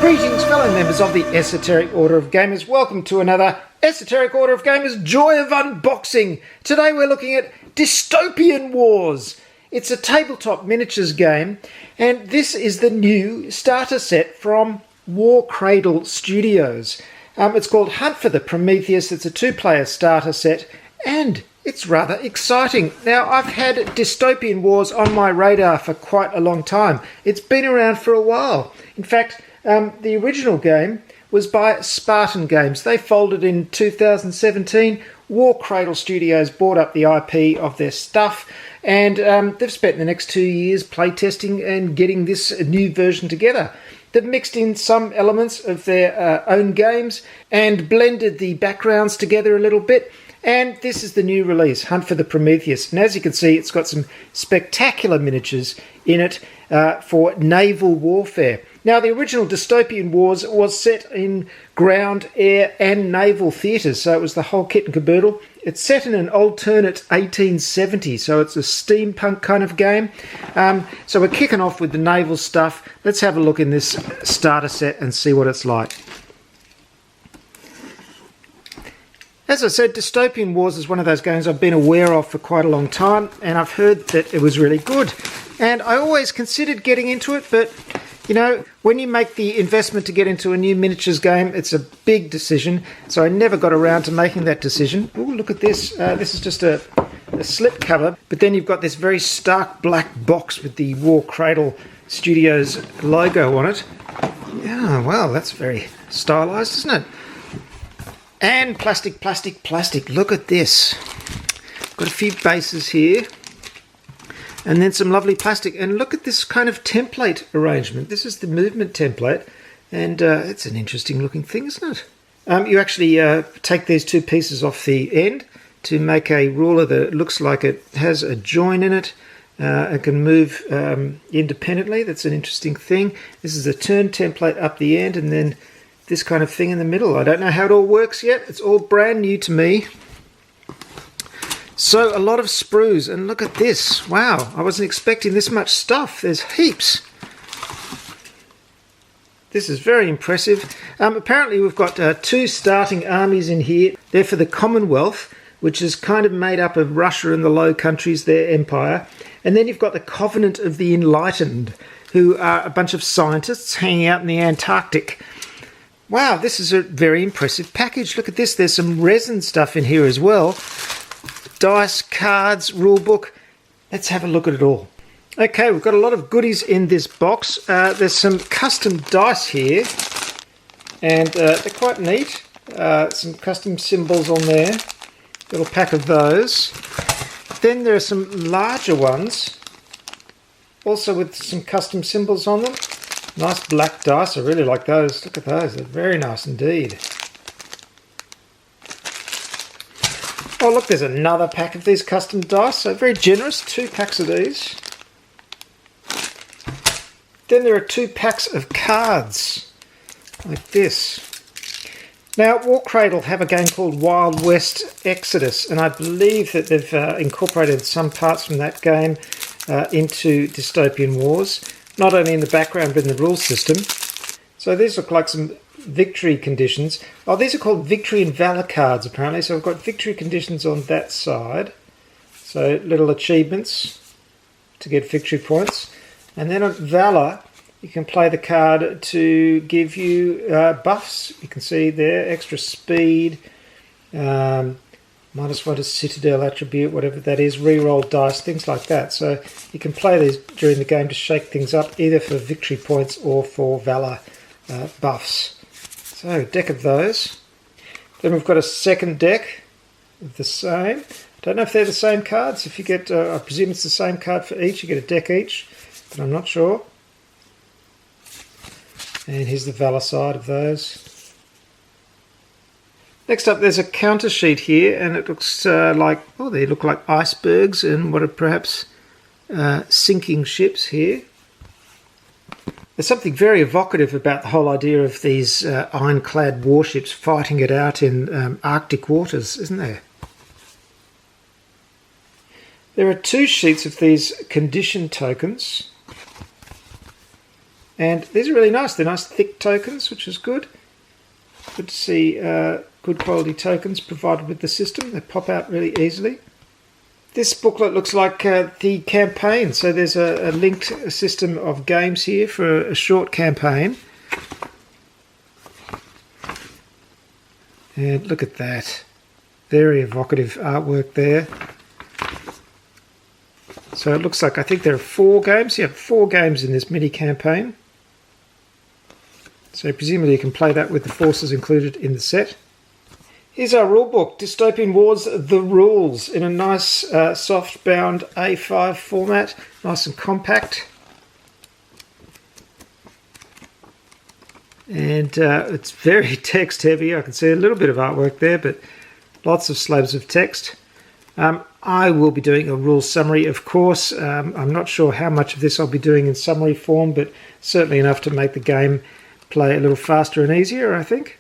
Greetings, fellow members of the Esoteric Order of Gamers. Welcome to another Esoteric Order of Gamers Joy of Unboxing. Today we're looking at Dystopian Wars. It's a tabletop miniatures game, and this is the new starter set from War Cradle Studios. It's called Hunt for the Prometheus. It's a two-player starter set, and it's rather exciting. Now, I've had Dystopian Wars on my radar for quite a long time. It's been around for a while. In fact, the original game was by Spartan Games. They folded in 2017. War Cradle Studios bought up the IP of their stuff, and they've spent the next 2 years playtesting and getting this new version together. They've mixed in some elements of their own games and blended the backgrounds together a little bit. And this is the new release, Hunt for the Prometheus. And as you can see, it's got some spectacular miniatures in it for naval warfare. Now, the original Dystopian Wars was set in ground, air and naval theatres, so it was the whole kit and caboodle. It's set in an alternate 1870, so it's a steampunk kind of game. So we're kicking off with the naval stuff. Let's have a look in this starter set and see what it's like. As I said, Dystopian Wars is one of those games I've been aware of for quite a long time, and I've heard that it was really good. And I always considered getting into it, but you know, when you make the investment to get into a new miniatures game, it's a big decision. So I never got around to making that decision. Oh, look at this. This is just a slip cover, but then you've got this very stark black box with the War Cradle Studios logo on it. Yeah, well, that's very stylized, isn't it? And plastic, plastic, plastic. Look at this. Got a few bases here. And then some lovely plastic. And look at this kind of template arrangement. This is the movement template. And it's an interesting looking thing, isn't it? You actually take these two pieces off the end to make a ruler that looks like it has a join in it. It can move independently. That's an interesting thing. This is a turn template up the end, and then this kind of thing in the middle. I don't know how it all works yet. It's all brand new to me. So a lot of sprues, and look at this. Wow, I wasn't expecting this much stuff. There's heaps. This is very impressive. Apparently we've got two starting armies in here. They're for the Commonwealth, which is kind of made up of Russia and the Low Countries, their empire. And then you've got the Covenant of the Enlightened, who are a bunch of scientists hanging out in the Antarctic. Wow, this is a very impressive package. Look at this. There's some resin stuff in here as well. Dice, cards, rulebook. Let's have a look at it all. Okay, we've got a lot of goodies in this box. There's some custom dice here, and they're quite neat. Some custom symbols on there. Little pack of those. Then there are some larger ones, also with some custom symbols on them. Nice black dice. I really like those. Look at those. They're very nice indeed. Oh, look, there's another pack of these custom dice. So very generous. 2 packs of these. Then there are 2 packs of cards, like this. Now, War Cradle have a game called Wild West Exodus, and I believe that they've incorporated some parts from that game into Dystopian Wars, not only in the background but in the rule system. So these look like some victory conditions. Oh, these are called victory and valor cards apparently. So I've got victory conditions on that side. So little achievements to get victory points. And then on valor, you can play the card to give you buffs. You can see there, extra speed, -1 to citadel attribute, whatever that is, reroll dice, things like that. So you can play these during the game to shake things up, either for victory points or for valor buffs. So a deck of those. Then we've got a second deck of the same. Don't know if they're the same cards. If you get, I presume it's the same card for each. You get a deck each, but I'm not sure. And here's the valor side of those. Next up, there's a counter sheet here, and it looks like, oh, they look like icebergs and what are perhaps sinking ships here. There's something very evocative about the whole idea of these ironclad warships fighting it out in Arctic waters, isn't there? There are 2 sheets of these condition tokens. And these are really nice. They're nice thick tokens, which is good. Good to see good quality tokens provided with the system. They pop out really easily. This booklet looks like the campaign. So there's a linked system of games here for a short campaign. And look at that. Very evocative artwork there. So it looks like, I think there are 4 games. You have 4 games in this mini campaign. So presumably you can play that with the forces included in the set. Here's our rulebook, Dystopian Wars, The Rules, in a nice soft-bound A5 format, nice and compact. And it's very text-heavy. I can see a little bit of artwork there, but lots of slabs of text. I will be doing a rules summary, of course. I'm not sure how much of this I'll be doing in summary form, but certainly enough to make the game play a little faster and easier, I think.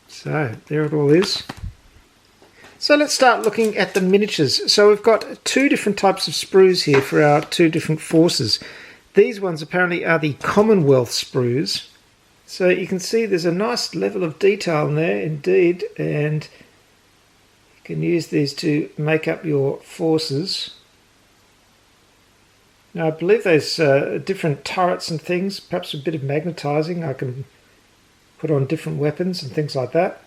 So there it all is. So let's start looking at the miniatures. So we've got 2 different types of sprues here for our 2 different forces. These ones apparently are the Commonwealth sprues. So you can see there's a nice level of detail in there indeed, and you can use these to make up your forces. Now I believe there's different turrets and things, perhaps a bit of magnetizing. I can put on different weapons and things like that.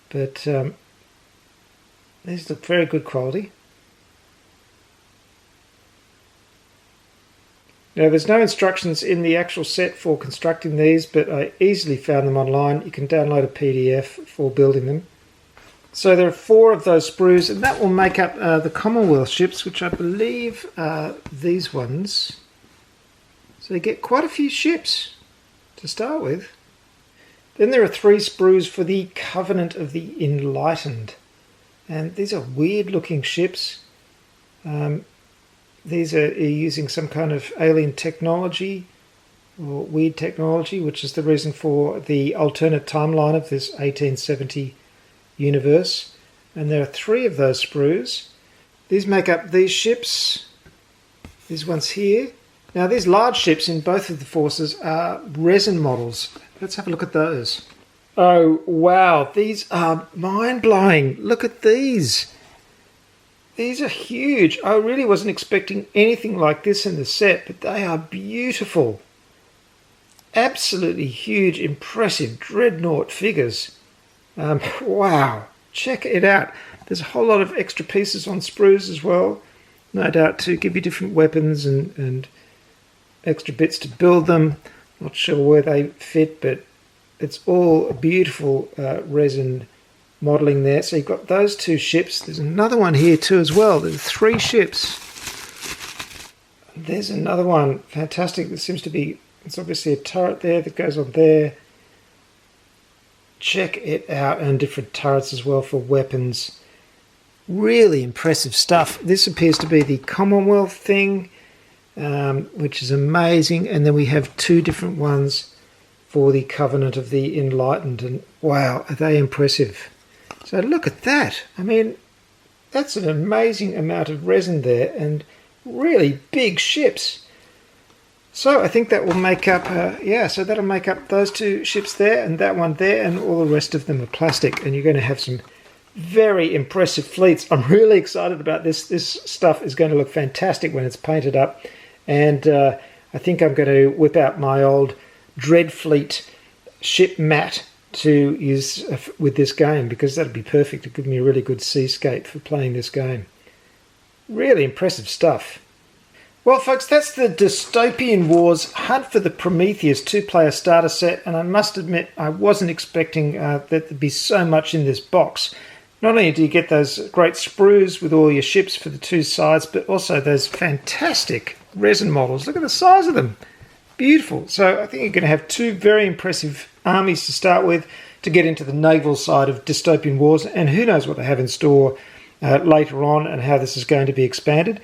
But these look very good quality. Now there's no instructions in the actual set for constructing these, but I easily found them online. You can download a PDF for building them. So there are 4 of those sprues, and that will make up the Commonwealth ships, which I believe are these ones. So you get quite a few ships to start with. Then there are 3 sprues for the Covenant of the Enlightened. And these are weird looking ships. These are using some kind of alien technology or weird technology, which is the reason for the alternate timeline of this 1870 universe. And there are 3 of those sprues. These make up these ships. These ones here. Now these large ships in both of the forces are resin models. Let's have a look at those. Oh wow, these are mind-blowing. Look at these. These are huge. I really wasn't expecting anything like this in the set, but they are beautiful. Absolutely huge, impressive dreadnought figures. Wow, check it out. There's a whole lot of extra pieces on sprues as well, no doubt to give you different weapons and extra bits to build them. Not sure where they fit, but it's all beautiful resin modelling there. So you've got those 2 ships. There's another one here too as well. There's 3 ships. There's another one. Fantastic. There seems to be, it's obviously a turret there that goes on there. Check it out, and different turrets as well for weapons. Really impressive stuff. This appears to be the Commonwealth thing, which is amazing. And then we have 2 different ones for the Covenant of the Enlightened. And wow, are they impressive. So look at that. I mean, that's an amazing amount of resin there and really big ships. So I think that will make up, so that'll make up those 2 ships there and that one there, and all the rest of them are plastic. And you're going to have some very impressive fleets. I'm really excited about this. This stuff is going to look fantastic when it's painted up. And I think I'm going to whip out my old Dreadfleet ship mat to use with this game, because that'd be perfect to give me a really good seascape for playing this game. Really impressive stuff. Well folks, that's the Dystopian Wars Hunt for the Prometheus 2-player starter set, and I must admit I wasn't expecting that there'd be so much in this box. Not only do you get those great sprues with all your ships for the 2 sides, but also those fantastic resin models. Look at the size of them. Beautiful. So I think you're going to have 2 very impressive armies to start with to get into the naval side of Dystopian Wars, and who knows what they have in store later on and how this is going to be expanded.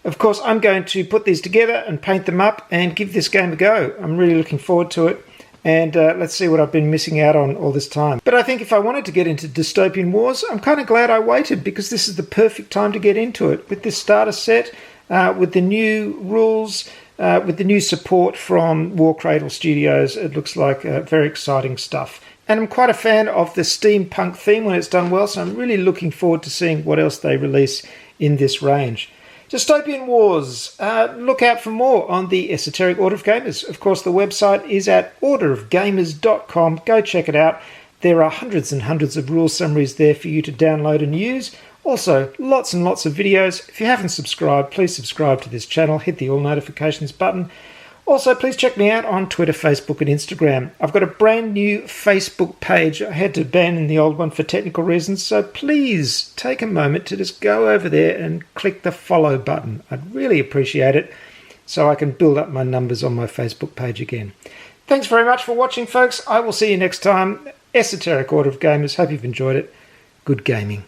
Of course, I'm going to put these together and paint them up and give this game a go. I'm really looking forward to it, and let's see what I've been missing out on all this time. But I think if I wanted to get into Dystopian Wars, I'm kind of glad I waited, because this is the perfect time to get into it. With this starter set, with the new rules, with the new support from War Cradle Studios. It looks like very exciting stuff. And I'm quite a fan of the steampunk theme when it's done well, so I'm really looking forward to seeing what else they release in this range. Dystopian Wars. Look out for more on the Esoteric Order of Gamers. Of course, the website is at orderofgamers.com. Go check it out. There are hundreds and hundreds of rule summaries there for you to download and use. Also, lots and lots of videos. If you haven't subscribed, please subscribe to this channel. Hit the all notifications button. Also, please check me out on Twitter, Facebook and Instagram. I've got a brand new Facebook page. I had to abandon the old one for technical reasons, so please take a moment to just go over there and click the follow button. I'd really appreciate it so I can build up my numbers on my Facebook page again. Thanks very much for watching, folks. I will see you next time. Esoteric Order of Gamers. Hope you've enjoyed it. Good gaming.